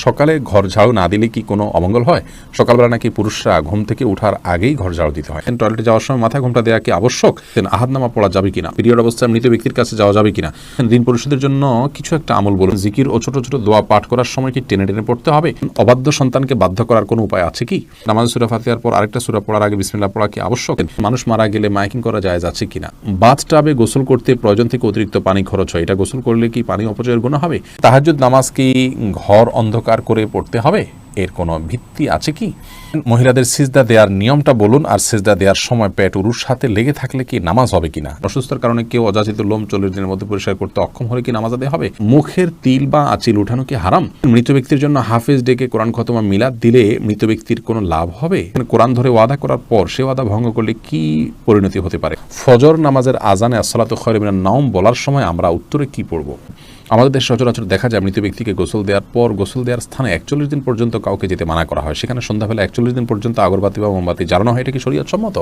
সকালে ঘর ঝাড়ু না দিলে কি কোনো অমঙ্গল হয়? সকালবেলা নাকি পুরুষরা ঘুম থেকে ওঠার আগেই ঘর ঝাড়ু দিতে হয়। টয়লেটে যাওয়ার সময় মাথায় ঘোমটা দেওয়া কি আবশ্যক? আহাদনামা পড়া যাবে কিনা? পিরিয়ড অবস্থায় মৃত ব্যক্তির কাছে যাওয়া যাবে কিনা? ঋণ পরিশোধের জন্য কিছু একটা আমল বলুন। জিকির ও ছোট ছোট দোয়া পাঠ করার সময় কি টেনে টেনে পড়তে হবে? অবাধ্য সন্তানকে বাধ্য করার কোনো উপায় আছে কি? নামাজ সূরা ফাতিহার পর আরেকটা সূরা পড়ার আগে বিসমিল্লাহ পড়া কি আবশ্যক? মানুষ মারা গেলে মাইকিং করা জায়েজ আছে কিনা? বাথটাবে গোসল করতে প্রয়োজন থেকে অতিরিক্ত পানি খরচ হয়, এটা গোসল করলে কি পানি অপচয়ের গুনাহ হবে? তাহাজ্জুদ নামাজ কি ঘর অন্ধকার করে পড়তে হবে? এর কোনো ভিত্তি আছে কি? মহিলাদের সিজদা দেওয়ার নিয়মটা বলুন, আর সিজদা দেওয়ার সময় পেট উরুর সাথে লেগে থাকলে কি নামাজ হবে কিনা? অসুস্থতার কারণে কেউ অযাচিত লোম 40 দিনের মধ্যে পরিষ্কার করতে অক্ষম হলে কি নামাজ আদায় হবে? মুখের তিল বা আঁচিল উঠানো কি হারাম? মৃত ব্যক্তির জন্য হাফেজ ডেকে কোরআন খতমা মিলাদ দিলে মৃত ব্যক্তির কোনো লাভ হবে? কোরআন ধরে ওয়াদা করার পর সে ওয়াদা ভঙ্গ করলে কি পরিণতি হতে পারে? ফজর নামাজের আজানে আসসালাতু খায়রুম মিনান নাওম বলার সময় আমরা উত্তরে কি পড়ব? আমাদের দেশে সচরাচর দেখা যায় মৃত ব্যক্তিকে গোসল দেওয়ার পর গোসল দেওয়ার স্থানে 41 দিন পর্যন্ত কাউকে যেতে মানা করা হয়। সেখানে সন্ধ্যাবেলা 41 দিন পর্যন্ত আগরবাতি বা মোমবাতি জ্বালানো হয়। এটা কি শরীয়ত সম্মত?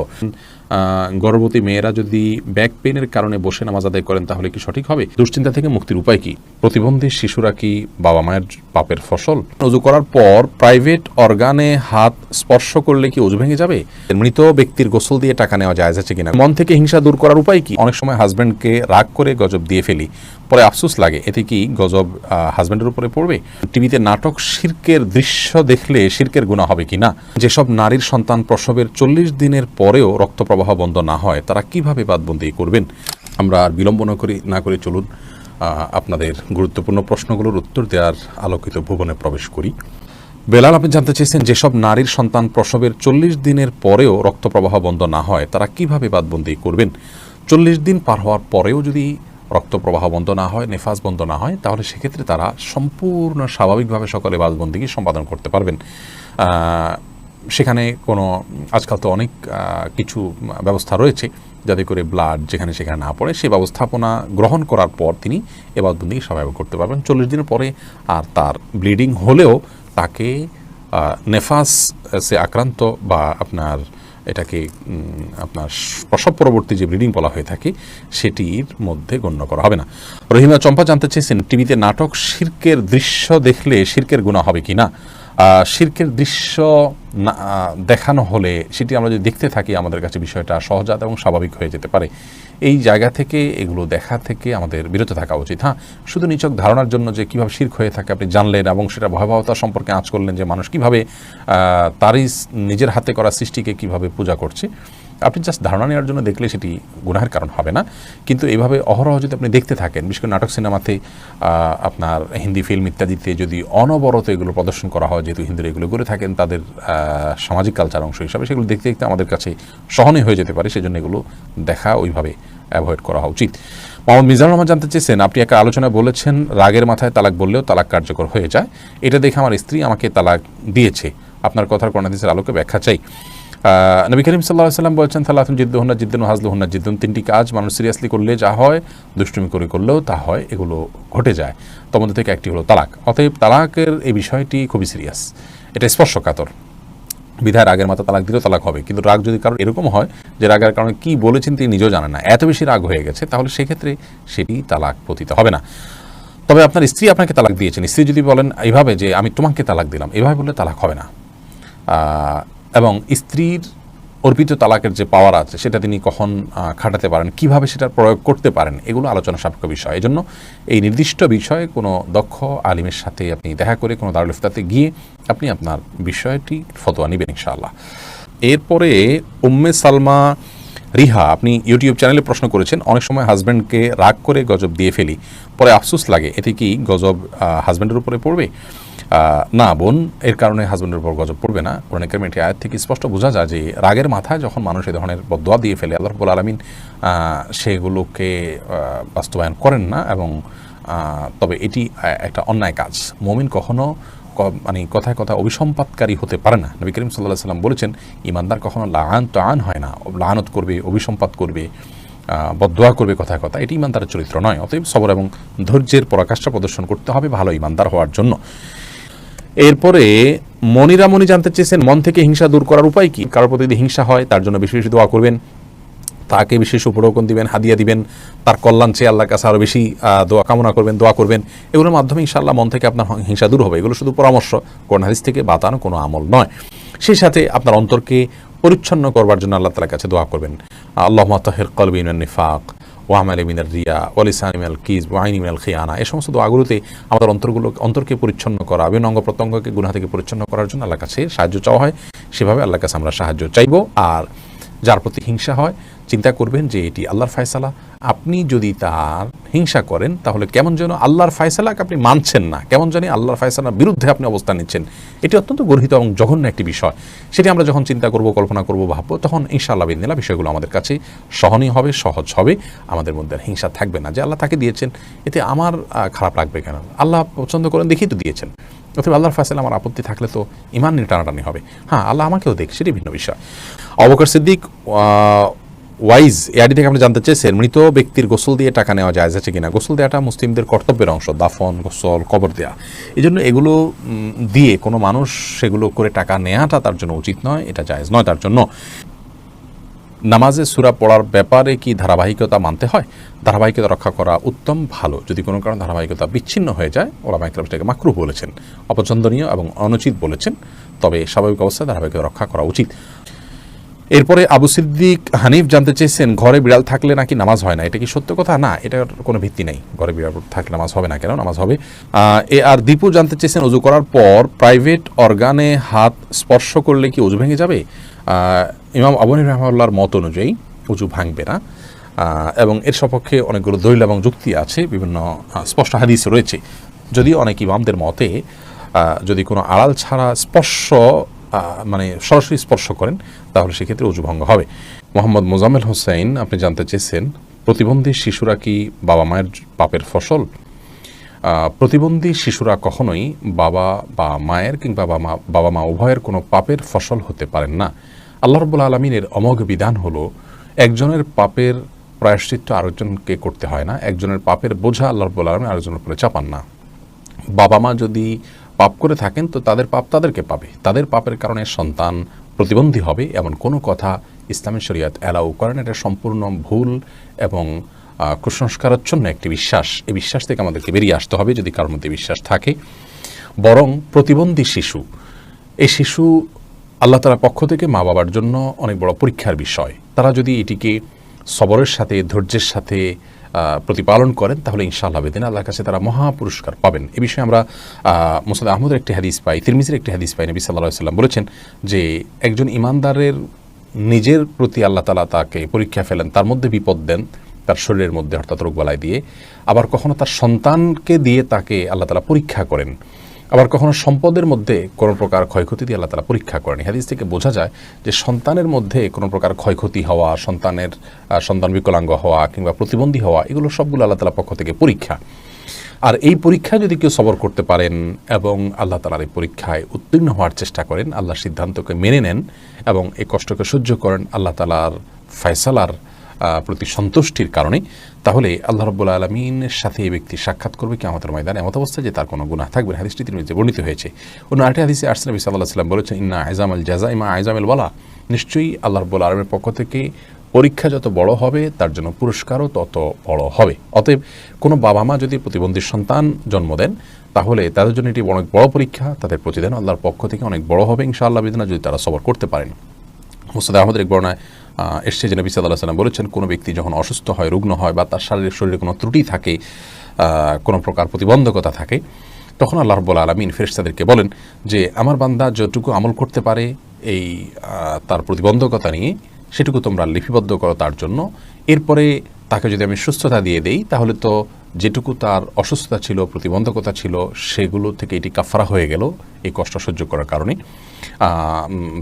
গর্ভবতী মেয়েরা যদি ব্যাক পেইনের কারণে বসে নামাজ আদায় করেন তাহলে কি সঠিক হবে? দুশ্চিন্তা থেকে মুক্তির উপায় কি? প্রতিবন্ধী শিশুরা কি বাবা মায়ের পাপের ফসল? ওযু করার পর প্রাইভেট অর্গানে হাত স্পর্শ করলে কি ওযু ভেঙে যাবে? মৃত ব্যক্তির গোসল দিয়ে টাকা নেওয়া জায়েজ আছে কিনা? মন থেকে হিংসা দূর করার উপায় কি? অনেক সময় হাজব্যান্ডকে রাগ করে গজব দিয়ে ফেলি, পরে আফসোস লাগে, এতে কি গজব হাজব্যান্ডের উপরে পড়বে? টিভিতে নাটক শিরকের দৃশ্য দেখলে শিরকের গুনাহ হবে কিনা? যেসব নারীর সন্তান প্রসবের 40 দিনের পরেও রক্ত প্রবাহ বন্ধ না হয় তারা কিভাবে বাদবন্দি করবেন? আমরা আর বিলম্ব না করে চলুন আপনাদের গুরুত্বপূর্ণ প্রশ্নগুলোর উত্তর দেওয়ার আলোকিত ভুবনে প্রবেশ করি। বেলাল, আপনি জানতে চেয়েছেন যেসব নারীর সন্তান প্রসবের 40 দিনের পরেও রক্ত প্রবাহ বন্ধ না হয় তারা কিভাবে বাদবন্দি করবেন? 40 দিন পার হওয়ার পরেও যদি রক্ত প্রবাহ বন্ধ না হয়, নেফাস বন্ধ না হয়, তাহলে সেক্ষেত্রে তারা সম্পূর্ণ স্বাভাবিকভাবে সকালে বাদবন্দিকে সম্পাদন করতে পারবেন। সেখানে কোনো আজকাল তো অনেক কিছু ব্যবস্থা রয়েছে যাতে করে ব্লাড যেখানে সেখানে না পড়ে, সেই ব্যবস্থাপনা গ্রহণ করার পর তিনি এ বাদবন্দিকে স্বাভাবিক করতে পারবেন। 40 দিনের পরে আর তার ব্লিডিং হলেও তাকে নেফাসে আক্রান্ত বা এটাকে আপনার প্রসব পরবর্তী যে ব্লিডিং বলা হয়ে থাকে সেটির মধ্যে গণ্য করা হবে না। রহিমা চম্পা জানতে চেয়েছেন টিভিতে নাটক শিরকের দৃশ্য দেখলে শিরকের গুনাহ হবে কিনা? শিরকের দৃশ্য দেখানো হলে সেটি আমরা যদি দেখতে থাকি আমাদের কাছে বিষয়টা সহজাত এবং স্বাভাবিক হয়ে যেতে পারে। এই জায়গা থেকে এগুলো দেখা থেকে আমাদের বিরত থাকা উচিত। শুধু নিছক ধারণার জন্য যে কীভাবে শিরক হয়ে থাকে আপনি জানলেন এবং সেটা ভয়াবহতা সম্পর্কে আঁচ করলেন যে মানুষ কীভাবে তারই নিজের হাতে করা সৃষ্টিকে কীভাবে পূজা করছে, আপনি জাস্ট ধারণা নেওয়ার জন্য দেখলে সেটি গুনাহের কারণ হবে না। কিন্তু এইভাবে অহরহ যদি আপনি দেখতে থাকেন, বিশেষ করে নাটক সিনেমাতে আপনার হিন্দি ফিল্ম ইত্যাদিতে যদি অনবরত এগুলো প্রদর্শন করা হয়, যেহেতু হিন্দুরা এগুলো করে থাকেন তাদের সামাজিক কালচার অংশ হিসাবে, সেগুলো দেখতে দেখতে আমাদের কাছে সহনীয় হয়ে যেতে পারে। সেজন্য এগুলো দেখা ওইভাবে অ্যাভয়েড করা উচিত। মোহাম্মদ মিজানুর রহমান জানতে চেয়েছেন আপনি একটা আলোচনায় বলেছেন রাগের মাথায় তালাক বললেও তালাক কার্যকর হয়ে যায়, এটা দেখে আমার স্ত্রী আমাকে তালাক দিয়েছে, আপনার কথার কোন হাদিসের আলোকে ব্যাখ্যা চাই। নবী করিম সাল্লাল্লাহু আলাইহি ওয়াসাল্লাম বলেছেন সালাতুন জিদ্দুহুন্না জিদ্দুন হাজলুহুন্না জিদ্দুন, 3টি কাজ মানুষ সিরিয়াসলি করলে যা হয়, দুষ্টুমি করে করলেও তা হয়, এগুলো ঘটে যায়। তার মধ্যে থেকে একটি হলো তালাক। অতএব তালাকের এই বিষয়টি খুবই সিরিয়াস, এটা স্পর্শকাতর। বিধায় রাগের মাথা তালাক দিলেও তালাক হবে। কিন্তু রাগ যদি কারণ এরকম হয় যে রাগের কারণে কী বলেছেন তিনি নিজেও জানেন না, এত বেশি রাগ হয়ে গেছে, তাহলে সেক্ষেত্রে সেটি তালাক পতিত হবে না। তবে আপনার স্ত্রী আপনাকে তালাক দিয়েছেন, স্ত্রী যদি বলেন এইভাবে যে আমি তোমাকে তালাক দিলাম, এভাবে বললে তালাক হবে না। এবং স্ত্রীর অর্পিত তালাকের যে পাওয়ার আছে সেটা তিনি কখন খাটাতে পারেন, কিভাবে সেটা প্রয়োগ করতে পারেন, এগুলো আলোচনা সাপেক্ষ বিষয়। এই জন্য এই নির্দিষ্ট বিষয়ে কোনো দক্ষ আলিমের সাথে আপনি দেখা করে কোনো দারুল ইফতাতে গিয়ে আপনি আপনার বিষয়টি ফতোয়া নেবেন ইনশাআল্লাহ। এরপরে উম্মে সালমা রিহা, আপনি ইউটিউব চ্যানেলে প্রশ্ন করেছেন অনেক সময় হাজব্যান্ডকে রাগ করে গজব দিয়ে ফেলি, পরে আফসোস লাগে, এতে কি গজব হাজব্যান্ডের উপরে পড়বে? না বোন, এর কারণে হাজব্যান্ডের উপর গজব পড়বে না। কোরআন কারীমের একটি আয়াত থেকে স্পষ্ট বোঝা যায় যে রাগের মাথায় যখন মানুষ এই ধরনের বদদোয়া দিয়ে ফেলে আল্লাহ রাব্বুল আলামিন সেগুলোকে বাস্তবায়ন করেন না, এবং তবে এটি একটা অন্যায় কাজ। মুমিন কখনো কথায় কথা অভিসম্পাতকারী হতে পারে না। নবী করিম সাল্লাল্লাহু আলাইহি ওয়াসাল্লাম বলেছেন ঈমানদার কখনো লাআন হয় না, লাআনত করবে, অভিসম্পাত করবে, বদদোয়া করবে কথায় কথা, এটি ঈমানদারের চরিত্র নয়। অতএব সবর এবং ধৈর্যের পরাকাষ্ঠা প্রদর্শন করতে হবে ভালো ঈমানদার হওয়ার জন্য। এরপরে মনিরামণি জানতে চেয়েছেন মন থেকে হিংসা দূর করার উপায় কি? কারোর প্রতি যদি হিংসা হয় তার জন্য বেশি বেশি দোয়া করবেন, তাকে বিশেষ উপঢৌকন দিবেন, হাদিয়া দিবেন, তার কল্যাণ চেয়ে আল্লাহর কাছে আরও বেশি দোয়া কামনা করবেন, দোয়া করবেন। এগুলোর মাধ্যমে ইনশাআল্লাহ মন থেকে আপনার হিংসা দূর হবে। এগুলো শুধু পরামর্শ, কোরআন হাদিস থেকে বাতানো কোনো আমল নয়। সেই সাথে আপনার অন্তরকে পরিচ্ছন্ন করবার জন্য আল্লাহ তাআলার কাছে দোয়া করবেন। আল্লাহুম্মা তাহির কলবি মিনান নিফাক ওয়া আমালি মিনার রিয়া ওয়া লিসানি মিনাল কিযব ওয়া আইনি মিনাল খিয়ানা। এই সমস্ত দোয়াগুলোতে আমাদের অন্তরকে পরিচ্ছন্ন করা, বিভিন্ন অঙ্গ প্রত্যঙ্গকে গুনাহ থেকে পরিচ্ছন্ন করার জন্য আল্লাহর কাছে সাহায্য চাওয়া হয়। সেভাবে আল্লাহর কাছে আমরা সাহায্য চাইব। আর যার প্রতি হিংসা হয়, চিন্তা করবেন যে এটি আল্লাহর ফয়সালা। আপনি যদি তার হিংসা করেন তাহলে কেমন যেন আল্লাহর ফয়সালাকে আপনি মানছেন না, কেমন জানি আল্লাহর ফয়সালার বিরুদ্ধে আপনি অবস্থান নিচ্ছেন। এটি অত্যন্ত গর্হিত এবং জঘন্য একটি বিষয়। সেটি আমরা যখন চিন্তা করব, কল্পনা করব, ভাববো, তখন ইনশাআল্লাহ বিদিনিল্লাহ বিষয়গুলো আমাদের কাছে সহনীয় হবে, সহজ হবে। আমাদের মধ্যে হিংসা থাকবে না যে আল্লাহ তাকে দিয়েছেন, এতে আমার খারাপ লাগবে কেন? আল্লাহ পছন্দ করেন দেখেই তো দিয়েছেন। অথবা আল্লাহর ফয়সালা আমার আপত্তি থাকলে তো ইমান নিয়ে টানাটানি হবে। হ্যাঁ, আল্লাহ আমাকেও দেখ, সেটি ভিন্ন বিষয়। আবু বকর সিদ্দিক ওয়াইজ এআডি থেকে আপনি জানতে চেয়েছেন, মৃত ব্যক্তির গোসল দিয়ে টাকা নেওয়া জায়েজ আছে কিনা? গোসল দেওয়াটা মুসলিমদের কর্তব্যের অংশ, দাফন, গোসল, কবর দেওয়া। এই জন্য এগুলো দিয়ে কোনো মানুষ সেগুলো করে টাকা নেওয়াটা তার জন্য উচিত নয়, এটা জায়েজ নয় তার জন্য। নামাজে সূরা পড়ার ব্যাপারে কি ধারাবাহিকতা মানতে হয়? ধারাবাহিকতা রক্ষা করা উত্তম, ভালো। যদি কোনো কারণে ধারাবাহিকতা বিচ্ছিন্ন হয়ে যায়, ওলামা ইকরাম সেটাকে মাকরুহ বলেছেন, অপছন্দনীয় এবং অনুচিত বলেছেন। তবে স্বাভাবিক অবস্থায় ধারাবাহিকতা রক্ষা করা উচিত। এরপরে আবু সিদ্দিক হানিফ জানতে চেয়েছেন, ঘরে বিড়াল থাকলে নাকি নামাজ হয় না, এটা কি সত্য কথা? না, এটার কোনো ভিত্তি নেই। ঘরে বিড়াল থাকলে নামাজ হবে না কেন? নামাজ হবে। আর দীপু জানতে চেয়েছেন, অজু করার পর প্রাইভেট অর্গানে হাত স্পর্শ করলে কি অজু ভেঙে যাবে? ইমাম আবু হানিফা রাহিমাহুল্লাহর মত অনুযায়ী অজু ভাঙবে না, এবং এর সপক্ষে অনেকগুলো দলিল এবং যুক্তি আছে, বিভিন্ন স্পষ্ট হাদিস রয়েছে। যদিও অনেক ইমামদের মতে যদি কোনো আড়াল ছাড়া স্পর্শ, মানে সরাসরি স্পর্শ করেন, তাহলে সেক্ষেত্রে অজু ভঙ্গ হবে। মোহাম্মদ মোজাম্মেল হোসেন আপনি জানতে চেয়েছেন, প্রতিবন্ধী শিশুরা কি বাবা মায়ের পাপের ফসল? প্রতিবন্ধী শিশুরা কখনোই বাবা বা মায়ের কিংবা বাবা মা উভয়ের কোনো পাপের ফসল হতে পারেন না। আল্লাহ রাব্বুল আলামিনের অমোঘ বিধান হলো, একজনের পাপের প্রায়শ্চিত্ত আরেকজনকে করতে হয় না, একজনের পাপের বোঝা আল্লাহ রাব্বুল আলামিন আরেকজনের উপরে চাপান না। বাবা মা যদি পাপ করে থাকেন তো তাদের পাপ তাদেরকে পাবে, তাদের পাপের কারণে সন্তান প্রতিবন্ধী হবে এমন কোনো কথা ইসলামী শরীয়ত অ্যালাউ করেন। এটা সম্পূর্ণ ভুল এবং কুসংস্কারাচ্ছন্ন একটি বিশ্বাস। এই বিশ্বাস থেকে আমাদেরকে বেরিয়ে আসতে হবে যদি কারোর মধ্যে বিশ্বাস থাকে। বরং প্রতিবন্ধী শিশু, এই শিশু আল্লাহ তাআলার পক্ষ থেকে মা বাবার জন্য অনেক বড় পরীক্ষার বিষয়। তারা যদি এটিকে সবরের সাথে, ধৈর্যের সাথে প্রতিপালন করেন, তাহলে ইনশাআল্লাহ বেদিন আল্লাহর কাছে তারা মহা পুরস্কার পাবেন। এ বিষয়ে আমরা মুসনাদ আহমদের একটি হাদিস পাই, তিরমিজির একটি হাদিস পাই। নবী সাল্লাল্লাহু আলাইহি ওয়াসাল্লাম বলেছেন যে একজন ইমানদারের নিজের প্রতি আল্লাহ তাআলা তাকে পরীক্ষা ফেলেন, তার মধ্যে বিপদ দেন, তার শরীরের মধ্যে অর্থাৎ রোগবালাই দিয়ে। আবার কখনো তার সন্তানকে দিয়ে তাকে আল্লাহ তাআলা পরীক্ষা করেন। আবার কখনো সম্পদের মধ্যে কোনো প্রকার ক্ষয়ক্ষতি দিয়ে আল্লাহ তাআলা পরীক্ষা করেন। হাদিস থেকে বোঝা যায় যে সন্তানের মধ্যে কোনো প্রকার ক্ষয়ক্ষতি হওয়া, সন্তান বিকলাঙ্গ হওয়া কিংবা প্রতিবন্ধী হওয়া, এগুলো সবগুলো আল্লাহ তাআলার পক্ষ থেকে পরীক্ষা। আর এই পরীক্ষায় যদি কেউ সবর করতে পারেন এবং আল্লাহ তাআলার এই পরীক্ষায় উত্তীর্ণ হওয়ার চেষ্টা করেন, আল্লাহর সিদ্ধান্তকে মেনে নেন এবং এই কষ্টকে সহ্য করেন আল্লাহ তাআলার ফয়সালার প্রতি সন্তুষ্টির কারণে, তাহলে আল্লাহ রাব্বুল আলামিনের সাথে এই ব্যক্তি সাক্ষাৎ করবে কিয়ামতের ময়দানে এমত অবস্থায় যে তার কোনো গুনাহ থাকবে না। হাদিসটি তিরমিজিতে বর্ণিত হয়েছে। অন্য আরেকটি হাদিসে আসছে, নবী সাল্লাল্লাহু আলাইহি ওয়াসাল্লাম বলেছেন, ইন্না আযমাল জাযাই মা আযমাল ওয়ালা, নিশ্চয়ই আল্লাহ রাব্বুল আলামিনের পক্ষ থেকে পরীক্ষা যত বড় হবে তার জন্য পুরস্কারও তত বড় হবে। অতএব কোনো বাবা মা যদি প্রতিবন্ধী সন্তান জন্ম দেন, তাহলে তাদের জন্য এটি অনেক বড় পরীক্ষা, তাদের প্রতিদান আল্লাহর পক্ষ থেকে অনেক বড় হবে ইনশাআল্লাহ বিদিনা, যদি তারা সবর করতে পারেন। মুসনাদ আহমদের এক বর্ণনায় এসছে যে নবী সাল্লাল্লাহু আলাইহি ওয়াসাল্লাম বলেছেন, কোনো ব্যক্তি যখন অসুস্থ হয়, রুগ্ন হয় বা তার শরীরে কোনো ত্রুটি থাকে, কোনো প্রকার প্রতিবন্ধকতা থাকে, তখন আল্লাহ রাব্বুল আলামিন ফেরেশতাদেরকে বলেন যে আমার বান্দা যতটুকু আমল করতে পারে এই তার প্রতিবন্ধকতা নিয়ে, সেটুকু তোমরা লিপিবদ্ধ করো তার জন্য। এরপরে তাকে যদি আমি সুস্থতা দিয়ে দেই, তাহলে তো যেটুকু তার অসুস্থতা ছিল, প্রতিবন্ধকতা ছিল, সেগুলো থেকে এটি কাফারা হয়ে গেল এই কষ্ট সহ্য করার কারণে।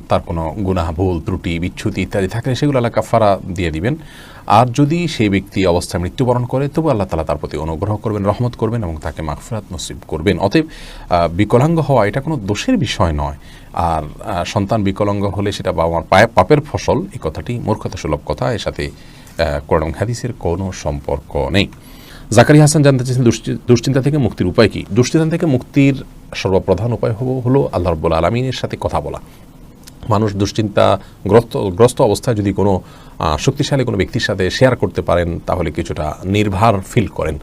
তার কোনো গুনাহ, ভুল, ত্রুটি, বিচ্যুতি ইত্যাদি থাকলে সেগুলো আল্লাহ কাফারা দিয়ে দিবেন। আর যদি সেই ব্যক্তি অবস্থায় মৃত্যুবরণ করে, তবু আল্লাহ তাআলা তার প্রতি অনুগ্রহ করবেন, রহমত করবেন এবং তাকে মাগফিরাত নসিব করবেন। অতএব বিকলাঙ্গ হওয়া এটা কোনো দোষের বিষয় নয়। আর সন্তান বিকলাঙ্গ হলে সেটা বাবা মার পাপের ফসল, এই কথাটি মূর্খতা সুলভ কথা, এর সাথে কোরআন এবং হাদিসের কোনো সম্পর্ক নেই। জাকারিয়া হাসান জানতে চেয়েছেন, দুশ্চিন্তা থেকে মুক্তির উপায় কি? দুশ্চিন্তা থেকে মুক্তির সর্বপ্রধান উপায় হলো আল্লাহ রাব্বুল আলামিনের সাথে কথা বলা। মানুষ দুশ্চিন্তাগ্রস্ত অবস্থায় যদি কোনো শক্তিশালী কোনো ব্যক্তির সাথে শেয়ার করতে পারেন তাহলে কিছুটা নির্ভার ফিল করেন।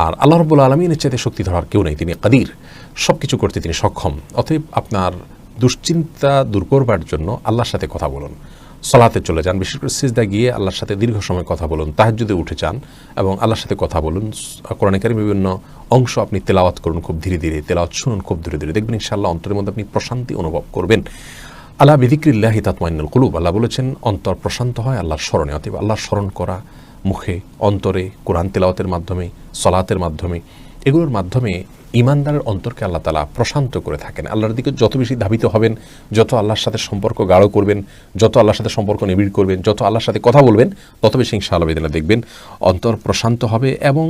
আর আল্লাহ রাব্বুল আলামিনের চাইতে শক্তি ধরার কেউ নেই, তিনি কাদির, সব কিছু করতে তিনি সক্ষম। অতএব আপনার দুশ্চিন্তা দূর করবার জন্য আল্লাহর সাথে কথা বলুন, সালাতে চলে যান, বিশেষ করে সিজদা গিয়ে আল্লাহর সাথে দীর্ঘ সময় কথা বলুন, তাহাজ্জুদে উঠে যান এবং আল্লাহর সাথে কথা বলুন। কোরআন কারীমের বিভিন্ন অংশ আপনি তেলাওয়াত করুন খুব ধীরে ধীরে, তেলাওয়াত শুনুন খুব ধীরে ধীরে, দেখবেন ইনশাআল্লাহ অন্তরের মধ্যে আপনি প্রশান্তি অনুভব করবেন। আলা বিযিকরিল্লাহি তাতমাইন্নুল কুলুব, আল্লাহ বলেছেন অন্তর প্রশান্ত হয় আল্লাহর স্মরণে। অতএব আল্লাহর স্মরণ করা মুখে, অন্তরে, কোরআন তেলাওয়াতের মাধ্যমে, সলাতের মাধ্যমে, এগুলোর মাধ্যমে ইমানদারের অন্তরকে আল্লাহ তাআলা প্রশান্ত করে থাকেন। আল্লাহর দিকে যত বেশি ধাবিত হবেন, যত আল্লাহর সাথে সম্পর্ক গাঢ় করবেন, যত আল্লাহর সাথে সম্পর্ক নিবিড় করবেন, যত আল্লাহর সাথে কথা বলবেন, তত বেশি ইনশাআল্লাহ বিদিল্লাহ দেখবেন অন্তর প্রশান্ত হবে এবং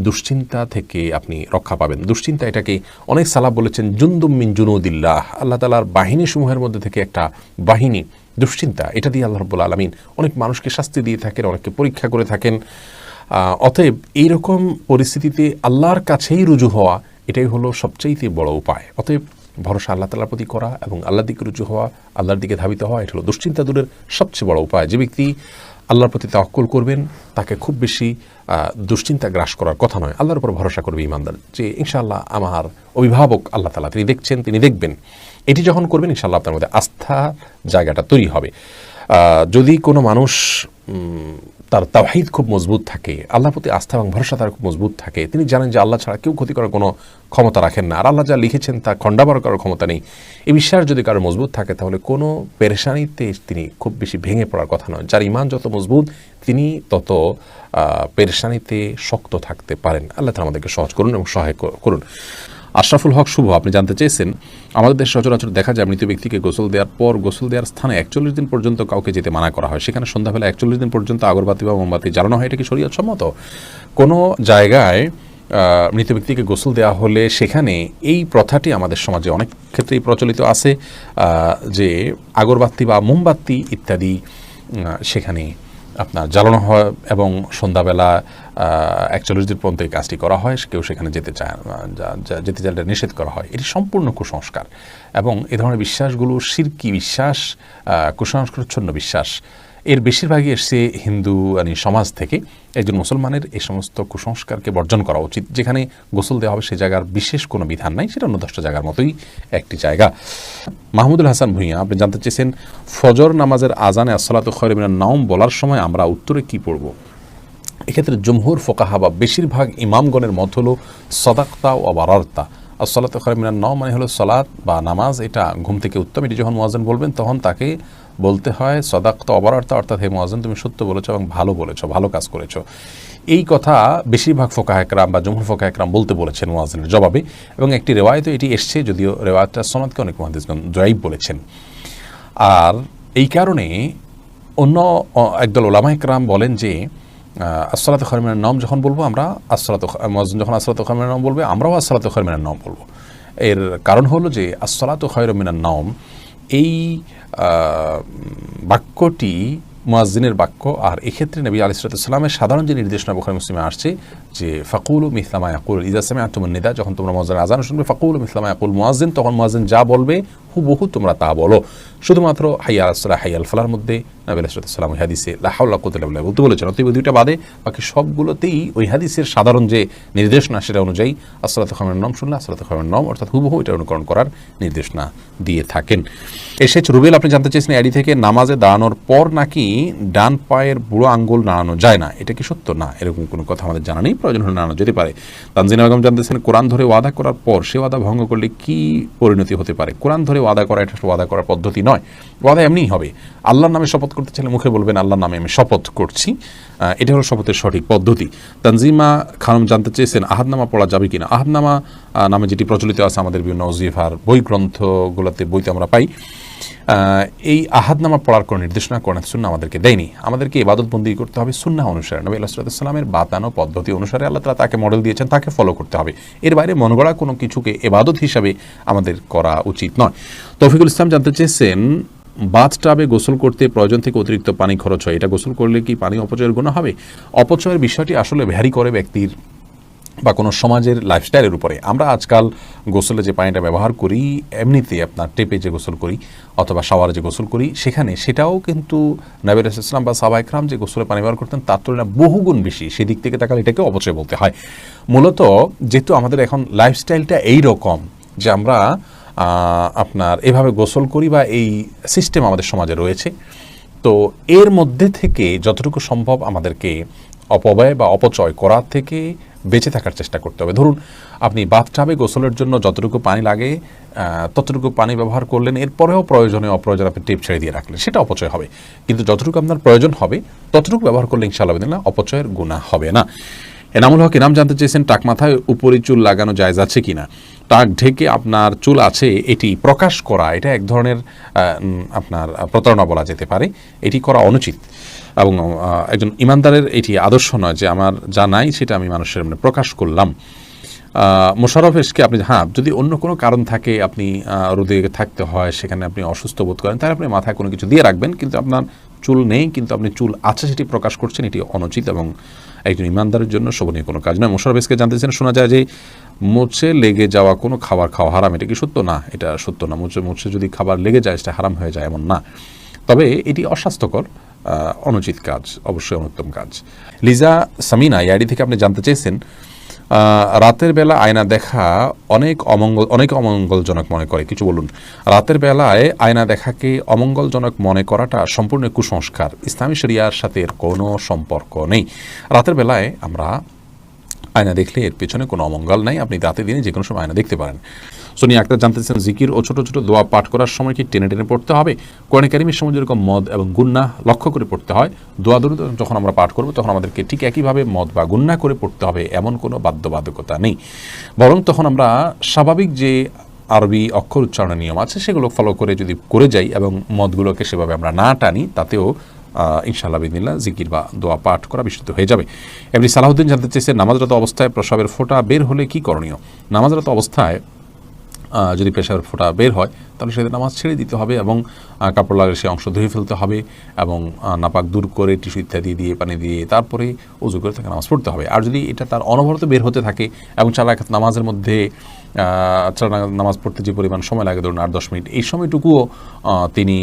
দুশ্চিন্তা থেকে আপনি রক্ষা পাবেন। দুশ্চিন্তা এটাকে অনেক সালাফ বলেছেন জুনদুম মিন জুনুদিল্লাহ, আল্লাহ তাআলার বাহিনী সমূহের মধ্যে থেকে একটা বাহিনী দুশ্চিন্তা। এটা দিয়ে আল্লাহ রাব্বুল আলামিন অনেক মানুষকে শাস্তি দিয়ে থাকেন, অনেককে পরীক্ষা করে থাকেন। অতএব এইরকম পরিস্থিতিতে আল্লাহর কাছেই রুজু হওয়া, এটাই হলো সবচাইতে বড় উপায়। অতএব ভরসা আল্লাহ তাআলার প্রতি করা এবং আল্লাহর দিকে রুজু হওয়া, আল্লাহর দিকে ধাবিত হওয়া, এটা হলো দুশ্চিন্তা দূরের সবচেয়ে বড় উপায়। যে ব্যক্তি আল্লাহর প্রতি তাওয়াক্কুল করবেন তাকে খুব বেশি দুশ্চিন্তা গ্রাস করার কথা নয়। আল্লাহর উপর ভরসা করবে ইমানদার, যে ইনশাআল্লাহ আমার অভিভাবক আল্লাহ তাআলা, তিনি দেখছেন, তিনি দেখবেন। এটি যখন করবেন ইনশাআল্লাহ আপনার মধ্যে আস্থা জায়গাটা তৈরি হবে। যদি কোনো মানুষ তার তাওহীদ খুব মজবুত থাকে, আল্লাহর প্রতি আস্থা এবং ভরসা তার খুব মজবুত থাকে, তিনি জানেন যে আল্লাহ ছাড়া কেউ ক্ষতি করার কোনো ক্ষমতা রাখেন না, আর আল্লাহ যা লিখেছেন তা খণ্ডাবার করার ক্ষমতা নেই, এই বিশ্বাস যদি কারো মজবুত থাকে তাহলে কোনো পেরেশানিতে তিনি খুব বেশি ভেঙে পড়ার কথা নয়। যার ঈমান যত মজবুত তিনি তত পেরেশানিতে শক্ত থাকতে পারেন। আল্লাহ তাআলা আমাদেরকে সহজ করুন এবং সহায় করুন। আশরাফুল হক শুভ, আপনি জানতে চেয়েছেন আমাদের দেশে সচরাচর দেখা যায় মৃত ব্যক্তিকে গোসল দেওয়ার পর গোসল দেওয়ার স্থানে 41 দিন পর্যন্ত কাউকে যেতে মানা করা হয়, সেখানে সন্ধ্যাবেলা 41 দিন পর্যন্ত আগরবাতি বা মোমবাতি জ্বালানো হয়, এটা কি শরীয়ত সম্মত? কোনো জায়গায় মৃত ব্যক্তিকে গোসল দেওয়া হলে সেখানে এই প্রথাটি আমাদের সমাজে অনেক ক্ষেত্রেই প্রচলিত আছে যে আগরবাতি বা মোমবাতি ইত্যাদি সেখানে আপনার জ্বালানো হয় এবং সন্ধ্যাবেলা 41 দিন পর্যন্ত এই কাজটি করা হয়, কেউ সেখানে যেতে চাইলে নিষেধ করা হয়। এটি সম্পূর্ণ কুসংস্কার এবং এ ধরনের বিশ্বাসগুলো শিরকি বিশ্বাস, কুসংস্কারচ্ছন্ন বিশ্বাস। এর বেশিরভাগই এসছে হিন্দু সমাজ থেকে। একজন মুসলমানের এই সমস্ত কুসংস্কারকে বর্জন করা উচিত। যেখানে গোসল দেওয়া হবে সে জায়গার বিশেষ কোনো বিধান নাই, সেটা অন্য 10টা জায়গার মতোই একটি জায়গা। মাহমুদুল হাসান ভূঁইয়া, আপনি জানতে চেয়েছেন ফজর নামাজের আজানে আসসালাতু খায়রুম মিনান নাওম বলার সময় আমরা উত্তরে কি পড়ব? এক্ষেত্রে জমহুর ফোকাহা বা বেশিরভাগ ইমামগণের মত হলো সাদাকতা ও বারারতা। আসসালাতু খায়রুম মিনান নাওম মানে হলো সালাত বা নামাজ, এটা ঘুম থেকে উত্তম। এটি যখন মুয়াজ্জিন বলবেন তখন তাকে বলতে হয় সাদাকতা ও বারারতা, অর্থাৎ হে মুয়াজ্জিন তুমি সত্য বলেছো এবং ভালো বলেছো, ভালো কাজ করেছো। এই কথা বেশিরভাগ ফোকাহা একরাম বা জমহুর ফোকাহা একরাম বলতে বলেছেন মুয়াজ্জিনের জবাবে, এবং একটি রেওয়ায়েতে এটি এসছে, যদিও রেওয়ায়েতটা সনদকে অনেক মুহাদ্দিসগণ যঈফ বলেছেন। আর এই কারণে অন্য একদল উলামা একরাম বলেন যে আসসালাতু খায়রুম মিনান নাওম যখন বলবো আমরা, মুয়াজ্জিন যখন আসসালাতু খায়রুম মিনান নাওম বলবে আমরাও আসসালাতু খায়রুম মিনান নাওম বলবো। এর কারণ হলো যে আসসালাতু খায়রুম মিনান নাওম এই বাক্যটি মুয়াজ্জিনের বাক্য, আর এক্ষেত্রে নবী আলাইহিস সালামের সাধারণ যে নির্দেশনা বুখারী মুসলিমে আসছে যে ফাকুলু মিসলা মা ইয়াকুল ইযা সামি'তুমুন নিদা, যখন তোমরা মুয়াজ্জিনের আযান শুনবে ফাকুলু মিসলা মা ইয়াকুল মুয়াজ্জিন, তখন মুয়াজ্জিন যা বলবে হুবহু তোমরা তা বলো। শুধুমাত্র হাইয়া আলাস সালাহ হাইয়া আল ফালাহর মধ্যে নবী আলাইহিস সালাম ওই হাদিসে লা হাওলা কুওয়াতা ইল্লা বিল্লাহ বলতে বলেছেন। অতএব দুইটা বাদে বাকি সবগুলোতেই ওই হাদিসের সাধারণ যে নির্দেশনা সেটা অনুযায়ী আসসালাতু খায়রুম মিনান নাওম শুনলে আসসালাতু খায়রুম মিনান নাওম অর্থাৎ হুবহু এটা অনুকরণ করার নির্দেশনা দিয়ে থাকেন। এসেছে রুবেল, আপনি জানতে চেয়েছেন এডি থেকে নামাজে দাঁড়ানোর পর নাকি ডান পায়ের বুড়ো আঙ্গুল নাড়ানো যায় না, এটা কি সত্য? না, এরকম কোনো কথা আমাদের জানা নেই, প্রয়োজন হলে নাড়ানো যেতে পারে। তানজিনা বেগম জানতেছেন কোরআন ধরে ওয়াদা করার পর সে ওয়াদা ভঙ্গ করলে কি পরিণতি হতে পারে? কোরআন ধরে ওয়াদা করা এটা ওয়াদা করার পদ্ধতি নয়, ওয়াদা এমনিই হবে। আল্লাহর নামে শপথ করতে চাইলে মুখে বলবেন আল্লাহর নামে আমি শপথ করছি, এটা হলো শপথের সঠিক পদ্ধতি। তানজিমা খানম জানতে চেয়েছেন আহাদনামা পড়া যাবে কিনা? আহাদনামা নামে যেটি প্রচলিত আছে আমাদের বিভিন্ন ওজিফার বই গ্রন্থগুলোতে বইতে আমরা পাই, এই আহাদনামা পড়ার কোনো নির্দেশনা কোরআন সুন্নাহ আমাদেরকে দেয়নি। আমাদেরকে ইবাদত বন্দি করতে হবে সুন্নাহ অনুসারে, নবী আলাইহিস সালামের বাতানো পদ্ধতি অনুসারে আল্লাহ তাআলা তাকে মডেল দিয়েছেন, তাকে ফলো করতে হবে। এর বাইরে মন গড়া কোনো কিছুকে ইবাদত হিসাবে আমাদের করা উচিত নয়। তৌফিকুল ইসলাম জানতে চেয়েছেন বাথটাবে গোসল করতে প্রয়োজন থেকে অতিরিক্ত পানি খরচ হয়, এটা গোসল করলে কি পানি অপচয়ের গুনাহ হবে? অপচয়ের বিষয়টি আসলে ভ্যারি করে ব্যক্তির বা কোনো সমাজের লাইফস্টাইলের উপরে। আমরা আজকাল গোসলে যে পানিটা ব্যবহার করি, এমনিতে আপনার টেপে যে গোসল করি অথবা শাওয়ারে যে গোসল করি, সেটাও কিন্তু নবী রাসূলুল্লাহ সাল্লাল্লাহু আলাইহি ওয়াসাল্লাম বা সাহাবায়ে কেরাম যে গোসলে পানি ব্যবহার করতেন তার তুলনায় বহুগুণ বেশি। সেদিক থেকে তাকালে এটাকে অপচয় বলতে হয়। মূলত যেহেতু আমাদের এখন লাইফস্টাইলটা এই রকম যে আমরা আপনার এভাবে গোসল করি বা এই সিস্টেম আমাদের সমাজে রয়েছে, তো এর মধ্যে থেকে যতটুকু সম্ভব আমাদেরকে অপব্যয় বা অপচয় করার থেকে বেঁচে থাকার চেষ্টা করতে হবে। ধরুন আপনি বাথটাবে গোসলের জন্য যতটুকু পানি লাগে ততটুকু পানি ব্যবহার করলেন, এরপরেও প্রয়োজনে অপ্রয়োজনে আপনি টেপ ছেড়ে দিয়ে রাখলেন, সেটা অপচয় হবে। কিন্তু যতটুকু আপনার প্রয়োজন হবে ততটুকু ব্যবহার করলে ইনশাআল্লাহ বিদিনিল্লাহ অপচয়ের গুনাহ হবে না। এনামুল হক ইনাম জানতে চেয়েছেন, টাক মাথায় উপরি চুল লাগানো জায়েজ আছে কিনা? টাক ঢেকে আপনার চুল আছে এটি প্রকাশ করা, এটা এক ধরনের আপনার প্রতারণা বলা যেতে পারে। এটি করা অনুচিত এবং একজন ইমানদারের এটি আদর্শ নয় যে আমার যা নাই সেটা আমি মানুষের সামনে প্রকাশ করলাম। মোশাররফ এসকে আপনি যদি অন্য কোনো কারণ থাকে, আপনি রোদে থাকতে হয়, সেখানে আপনি অসুস্থ বোধ করেন, তাহলে আপনি মাথায় কোনো কিছু দিয়ে রাখবেন, কিন্তু আপনার চুল নেই কিন্তু আপনি চুল আছে সেটি প্রকাশ করছেন, এটি অনুচিত এবং একজন ইমানদারের জন্য শোভনীয় কোনো কাজ নয়। মোশাররফ এসকে জানতেছেন, শোনা যায় যে মুছে লেগে যাওয়া কোনো খাবার খাওয়া হারাম, এটা কি সত্য? না, এটা সত্য না। মুছে যদি খাবার লেগে যায় সেটা হারাম হয়ে যায় এমন না, তবে এটি অস্বাস্থ্যকর, অনুচিত কাজ, অবশ্যই অনুত্তম কাজ। লিজা সামিনা ইয়াডি থেকে আপনি জানতে চেয়েছেন, রাতের বেলা আয়না দেখা অনেক অমঙ্গলজনক মনে করে, কিছু বলুন। রাতের বেলায় আয়না দেখাকে অমঙ্গলজনক মনে করাটা সম্পূর্ণ কুসংস্কার, ইসলামী শরিয়ার সাথে এর কোনো সম্পর্ক নেই। রাতের বেলায় আমরা আয়না দেখলে এর পেছনে কোনো অমঙ্গল নাই, আপনি রাতে দিনে যে কোনো সময় আয়না দেখতে পারেন। সোনিয়া আক্তার জানতেছেন, জিকির ও ছোটো ছোটো দোয়া পাঠ করার সময় কি টেনে টেনে পড়তে হবে? কোরআন কারীমের সময় যেরকম মদ এবং গুন্নাহ লক্ষ্য করে পড়তে হয়, দোয়া দরুদ যখন আমরা পাঠ করব তখন আমাদেরকে ঠিক একইভাবে মদ বা গুন্নাহ করে পড়তে হবে, এমন কোনো বাধ্যবাধকতা নেই। বরং তখন আমরা স্বাভাবিক যে আরবি অক্ষর উচ্চারণের নিয়ম আছে সেগুলো ফলো করে যদি করে যাই এবং মদগুলোকে সেভাবে আমরা না টানি, তাতেও ইনশাআল্লাহ বিদিনিল্লাহ জিকির বা দোয়া পাঠ করা বিশুদ্ধ হয়ে যাবে। এমনি সালাহুদ্দিন জানতে চেয়েছে, নামাজরত অবস্থায় প্রস্রাবের ফোঁটা বের হলে কি করণীয়? নামাজরত অবস্থায় যদি পেশাবের ফোঁটা বের হয় তাহলে সেটা নামাজ ছেড়ে দিতে হবে এবং কাপড় লাগিয়ে সে অংশ ধুয়ে ফেলতে হবে এবং নাপাক দূর করে টিস্যু ইত্যাদি দিয়ে পানি দিয়ে তারপরে উজু করে তাকে নামাজ পড়তে হবে। আর যদি এটা তার অনবরত বের হতে থাকে এবং 4 রাকাত নামাজের মধ্যে 4 রাকাত নামাজ পড়তে যে পরিমাণ সময় লাগে, ধরুন 8-10 মিনিট, এই সময়টুকুও তিনি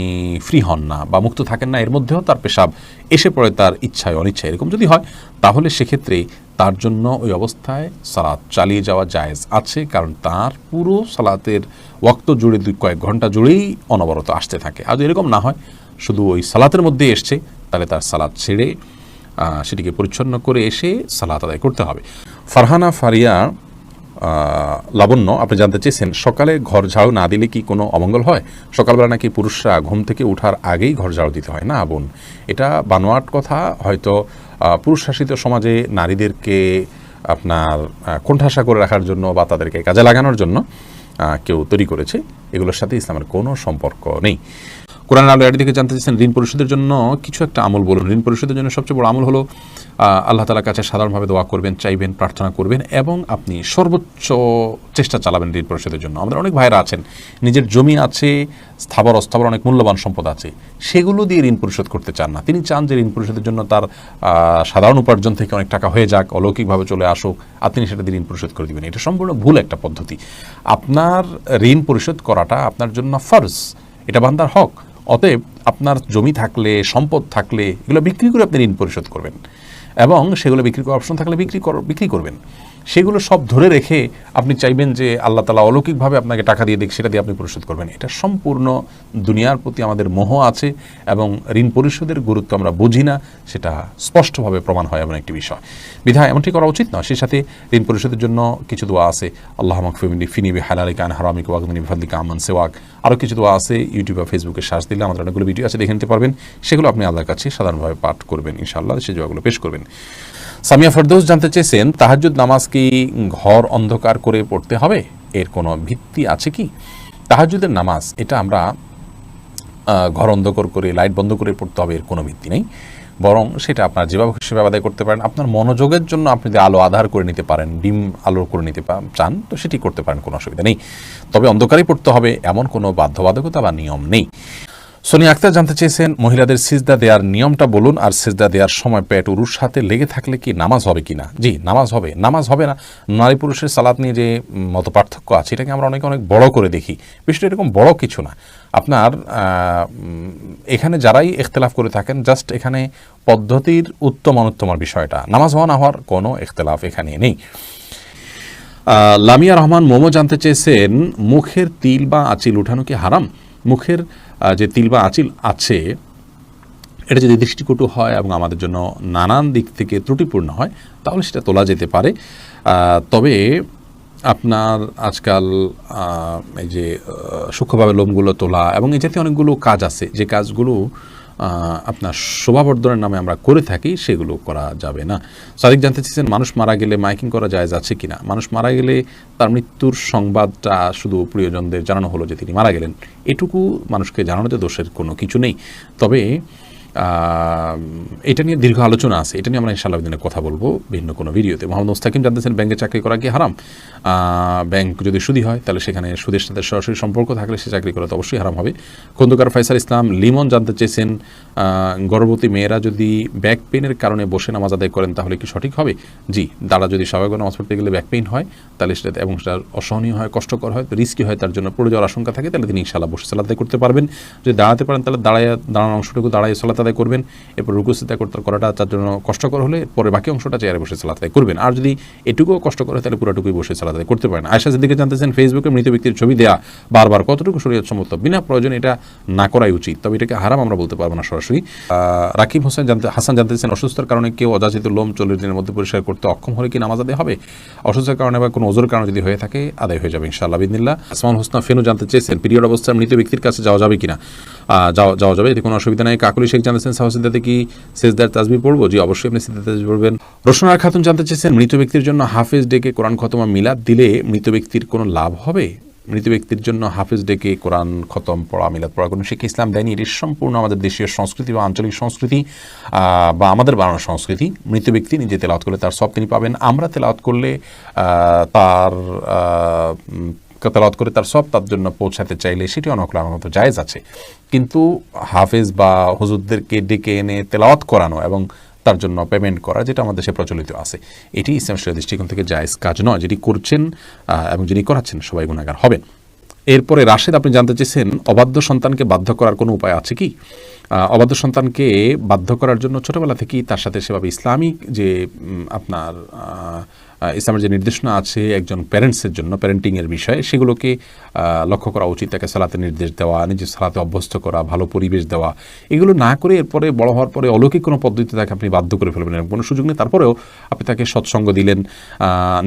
ফ্রি হন না বা মুক্ত থাকেন না, এর মধ্যেও তার পেশাব এসে পড়ে তার ইচ্ছায় অনিচ্ছায়, এরকম যদি হয় তাহলে সেক্ষেত্রে তার জন্য ওই অবস্থায় সালাত চালিয়ে যাওয়া জায়েজ আছে, কারণ তার পুরো সালাতের ওয়াক্ত জুড়ে কয়েক ঘন্টা জুড়েই অনবরত আসতে থাকে। আর যদি এরকম না হয়, শুধু ওই সালাতের মধ্যে এসছে, তাহলে তার সালাত ছেড়ে সেটিকে পরিচ্ছন্ন করে এসে সালাত আদায় করতে হবে। ফারহানা ফারিয়া লাবণ্য আপনি জানতে চেয়েছেন, সকালে ঘর ঝাড়ু না দিলে কি কোনো অমঙ্গল হয়? সকালবেলা নাকি পুরুষরা ঘুম থেকে ওঠার আগেই ঘর ঝাড়ু দিতে হয়। না বোন, এটা বানোয়াট কথা। হয়তো পুরুষ শাসিত সমাজে নারীদেরকে আপনার কোণঠাসা করে রাখার জন্য বা তাদেরকে কাজে লাগানোর জন্য কেউ তৈরি করেছে, এগুলোর সাথে ইসলামের কোনো সম্পর্ক নেই। কোরআন আলো এর দিকে জানতে চাইছেন, ঋণ পরিশোধের জন্য কিছু একটা আমল বলুন। ঋণ পরিশোধের জন্য সবচেয়ে বড় আমল হলো আল্লাহ তাআলার কাছে সাধারণভাবে দোয়া করবেন, চাইবেন, প্রার্থনা করবেন এবং আপনি সর্বোচ্চ চেষ্টা চালাবেন ঋণ পরিশোধের জন্য। আমাদের অনেক ভাইরা আছেন, নিজের জমি আছে, স্থাবর অস্থাবর অনেক মূল্যবান সম্পদ আছে, সেগুলো দিয়ে ঋণ পরিশোধ করতে চান না। তিনি চান যে ঋণ পরিশোধের জন্য তার সাধারণ উপার্জন থেকে অনেক টাকা হয়ে যাক, অলৌকিকভাবে চলে আসুক, আর তিনি সেটা দিয়ে ঋণ পরিশোধ করে দেবেন। এটা সম্পূর্ণ ভুল একটা পদ্ধতি। আপনার ঋণ পরিশোধ করাটা আপনার জন্য ফরজ, এটা বান্দার হক। অতএব আপনার জমি থাকলে, সম্পদ থাকলে এগুলো বিক্রি করে আপনি ঋণ পরিশোধ করবেন এবং সেগুলো বিক্রি করার অপশন থাকলে বিক্রি করবেন। সেগুলো সব ধরে রেখে আপনি চাইবেন যে আল্লাহ তাআলা অলৌকিকভাবে আপনাকে টাকা দিয়ে দিক, সেটা দিয়ে আপনি পরিশোধ করবেন। এটা সম্পূর্ণ দুনিয়ার প্রতি আমাদের মোহ আছে এবং ঋণ পরিশোধের গুরুত্ব আমরা বুঝি না, সেটা স্পষ্টভাবে প্রমাণ হয় এমন একটি বিষয়। বিধায় এমনটি করা উচিত নয়। সেই সাথে ঋণ পরিশোধের জন্য কিছু দোয়া আছে, আল্লাহুম্মা কফিনি ফিনি বিহালালিকা আন হারামিকা ওয়াগনিনি বিফাদলিকা আমান সিওয়াক। আরও কিছু দোয়া আছে, ইউটিউব বা ফেসবুকে সার্চ দিলে আমাদের অনেকগুলো ভিডিও আছে, দেখে নিতে পারবেন। সেগুলো আপনি আল্লাহর কাছে সাধারণভাবে পাঠ করবেন, ইনশাআল্লাহ সেই দোয়াগুলো পেশ করবেন। সামিয়া ফেরদৌস জানতে চেয়েছেন, তাহাজ্জুদ নামাজ কি ঘর অন্ধকার করে পড়তে হবে? এর কোনো ভিত্তি আছে কি? তাহাজ্জুদের নামাজ এটা আমরা ঘর অন্ধকার করে লাইট বন্ধ করে পড়তে হবে, এর কোনো ভিত্তি নেই। বরং সেটা আপনার যেভাবে সেভাবে আদায় করতে পারেন। আপনার মনোযোগের জন্য আপনি যদি আলো আধার করে নিতে পারেন, ডিম আলো করে নিতে চান, তো সেটি করতে পারেন, কোনো অসুবিধা নেই। তবে অন্ধকারেই পড়তে হবে এমন কোনো বাধ্যবাধকতা বা নিয়ম নেই। সোনিয়া আক্তার জানতে চেয়েছেন, মহিলাদের সিজদা দেওয়ার নিয়মটা বলুন, আর সিজদা দেওয়ার সময় পেট উরুর সাথে লেগে থাকলে কি নামাজ হবে কিনা? জি, নামাজ হবে। নামাজ হবে না, নারী পুরুষের সালাত নিয়ে যে মত পার্থক্য আছে এটাকে আমরা অনেক অনেক বড় করে দেখি। বিষয়টা এরকম বড় কিছু না। আপনার এখানে যারাই ইখতিলাফ করে থাকেন, জাস্ট এখানে পদ্ধতির উত্তম অনুত্তমের বিষয়টা, নামাজ হওয়া না হওয়ার কোনো ইখতিলাফ এখানে নেই। লামিয়া রহমান মোমো জানতে চেয়েছেন, মুখের তিল বা আঁচিল উঠানো কি হারাম? মুখের যে তিল বা আঁচিল আছে এটা যদি দৃষ্টিকটু হয় এবং আমাদের জন্য নানান দিক থেকে ত্রুটিপূর্ণ হয় তাহলে সেটা তোলা যেতে পারে। তবে আপনার আজকাল এই যে সূক্ষ্মভাবে লোমগুলো তোলা এবং এই জাতীয় অনেকগুলো কাজ আছে, যে কাজগুলো আপনার শোভাবর্ধনের নামে আমরা করে থাকি, সেগুলো করা যাবে না। সাদিক জানতে চেয়েছেন, মানুষ মারা গেলে মাইকিং করা জায়েজ আছে কিনা? মানুষ মারা গেলে তার মৃত্যুর সংবাদটা শুধু প্রিয়জনদের জানানো হলো যে তিনি মারা গেলেন, এটুকু মানুষকে জানানোতে দোষের কোনো কিছু নেই। তবে এটা নিয়ে দীর্ঘ আলোচনা আছে, এটা নিয়ে আমরা ইনশাআল্লাহ দিনে কথা বলবো ভিন্ন কোনো ভিডিওতে। মোহাম্মদ মুস্তাকিম জানতেছেন, ব্যাংকে চাকরি করা কি হারাম? ব্যাংক যদি সুদী হয় তাহলে সেখানে সুদের সাথে সরাসরি সম্পর্ক থাকলে সে চাকরি করা তো অবশ্যই হারাম হবে। খন্দকার ফয়সাল ইসলাম লিমন জানতে চেয়েছেন, গর্ভবতী মেয়েরা যদি ব্যাক পেইনের কারণে বসে নামাজ আদায় করেন তাহলে কি সঠিক হবে? জি, তারা যদি স্বাভাবিক নামাজ পড়তে গেলে ব্যাক পেইন হয় তাহলে সেটা এবং সেটা অসহনীয় হয়, কষ্টকর হয়, রিস্কি হয়, তার জন্য পড়ে যাওয়ার আশঙ্কা থাকে, তাহলে তিনি ইনশাআল্লাহ বসে সালাত আদায় করতে পারবেন। যদি দাঁড়াতে পারেন তাহলে দাঁড়ানোর অংশটুকু দাঁড়ায় সালাত আদায় করবেন, এরপর রুকু সিজদা করাটা তার জন্য কষ্টকর হলে পরে বাকি অংশটা চেয়ারে বসে সালাত আদায় করবেন। আর যদি এটুকুও কষ্টকর হয় তাহলে পুরোটুকুই বসে সালাত আদায় করতে পারেন। আয়েশা সিদ্দিকা জানতেছেন, ফেসবুকে মৃত ব্যক্তির ছবি দেয়া বারবার কতটুকু শরীয়ত সম্মত? বিনা প্রয়োজনে এটা না করাই উচিত, তবে এটাকে হারাম আমরা বলতে পারবো না সরাসরি। রাকিব হাসান জানতেছেন, অসুস্থতার কারণে কেউ অযাচিত লোম 40 দিনের মধ্যে পরিষ্কার করতে অক্ষম হলে কি নামাজ আদায় হবে? অসুস্থতার কারণে বা কোনো ওজোর কারণে যদি হয়ে থাকে আদায় হয়ে যাবে ইনশাআল্লাহ বিদিনিল্লাহ। আসমাউল হোসনা ফেনু জানতে চেয়েছেন, পিরিয়ড অবস্থায় মৃত ব্যক্তির কাছে যাওয়া যাবে কিনা? যাওয়া যাবে, এতে কোনো অসুবিধা নেই। কাকুলি শেখ জানতেছেন, সাহসিদাতে কি সেজদার তাসবিহ পড়বো? জি, অবশ্যই আপনি সেজদার তাসবিহ পড়বেন। রোশনার খাতুন জানতে চেয়েছেন, মৃত ব্যক্তির জন্য হাফেজ ডেকে কোরআন খতম মিলাদ দিলে মৃত ব্যক্তির কোনো লাভ হবে? মৃত ব্যক্তির জন্য হাফেজ ডেকে কোরআন খতম পড়া, মিলাদ পড়া কোনো শিক্ষা ইসলাম দেয়নি। এটি সম্পূর্ণ আমাদের দেশীয় সংস্কৃতি বা আঞ্চলিক সংস্কৃতি বা আমাদের বানানো সংস্কৃতি। মৃত ব্যক্তি নিজে তেলাওয়াত করলে তার সব তিনি পাবেন, আমরা তেলাওয়াত করলে তার তেলাওয়াত করে তার সব তার জন্য পৌঁছাতে চাইলে সেটি আমার মতো জায়েজ আছে। কিন্তু হাফেজ বা হুজুরদেরকে ডেকে এনে তেলাওয়াত করানো এবং তার জন্য পেমেন্ট করা, যেটা আমাদের দেশে প্রচলিত আছে, এটি ইসলাম শরীয়তের দৃষ্টিকোণ থেকে জায়েজ কাজ নয়। যেটি করছেন এবং যিনি করাচ্ছেন সবাই গুনাহগার হবেন। এরপরে রাশেদ আপনি জানতে চেয়েছেন, অবাধ্য সন্তানকে বাধ্য করার কোনো উপায় আছে কি? অবাধ্য সন্তানকে বাধ্য করার জন্য ছোটোবেলা থেকেই তার সাথে সেভাবে ইসলামিক যে আপনার ইসলামের যে নির্দেশনা আছে একজন প্যারেন্টসের জন্য, প্যারেন্টিংয়ের বিষয়ে, সেগুলোকে লক্ষ্য করা উচিত। তাকে সালাতে নির্দেশ দেওয়া, নিজের সালাতে অভ্যস্ত করা, ভালো পরিবেশ দেওয়া, এগুলো না করে এরপরে বড় হওয়ার পরে অলৌকিক কোনো পদ্ধতিতে তাকে আপনি বাধ্য করে ফেলবেন, এরকম কোনো সুযোগ নেই। তারপরেও আপনি তাকে সৎসঙ্গ দিলেন,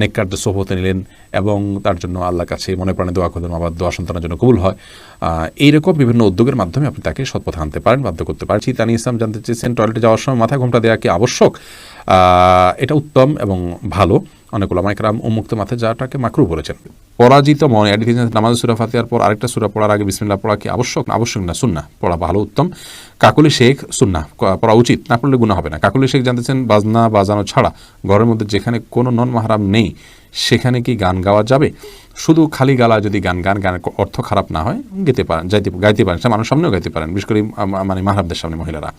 নেককারদের সোহবতে নিলেন এবং তার জন্য আল্লাহর কাছে মনে প্রাণে দোয়া করলেন, আবার দোয়া সন্তানের জন্য কবুল হয়। এইরকম বিভিন্ন উদ্যোগের মাধ্যমে আপনি তাকে সৎপথে আনতে পারেন, বাধ্য করতে পারেন। তানি ইসলাম জানতে চেয়েছেন, টয়লেটে যাওয়ার সময় মাথা ঘোমটা দেওয়া কি আবশ্যক? এটা উত্তম এবং ভালো। অনেক উলামা ইকরাম উন্মুক্ত মাথায় যাওয়াটাকে মাকরুহ বলেছেন। পরাজিত মনে নামাজ সূরা ফাতিহার পর আরেকটা সূরা পড়ার আগে বিসমিল্লাহ পড়া কি আবশ্যক? আবশ্যক না, সুন্নাহ পড়া ভালো, উত্তম। কাকুলি শেখ, সুন্নাহ পড়া উচিত, না পড়লে গুনাহ হবে না। কাকুলি শেখ জানতেছেন, বাজনা বাজানো ছাড়া ঘরের মধ্যে যেখানে কোনো নন মাহরাম নেই সেখানে কি গান গাওয়া যাবে? শুধু খালি গালা যদি গানের অর্থ খারাপ না হয় গাইতে পারেন, সে মানুষ সামনেও গাইতে পারেন, বিশেষ করে মানে মাহরামদের সামনে মহিলারা।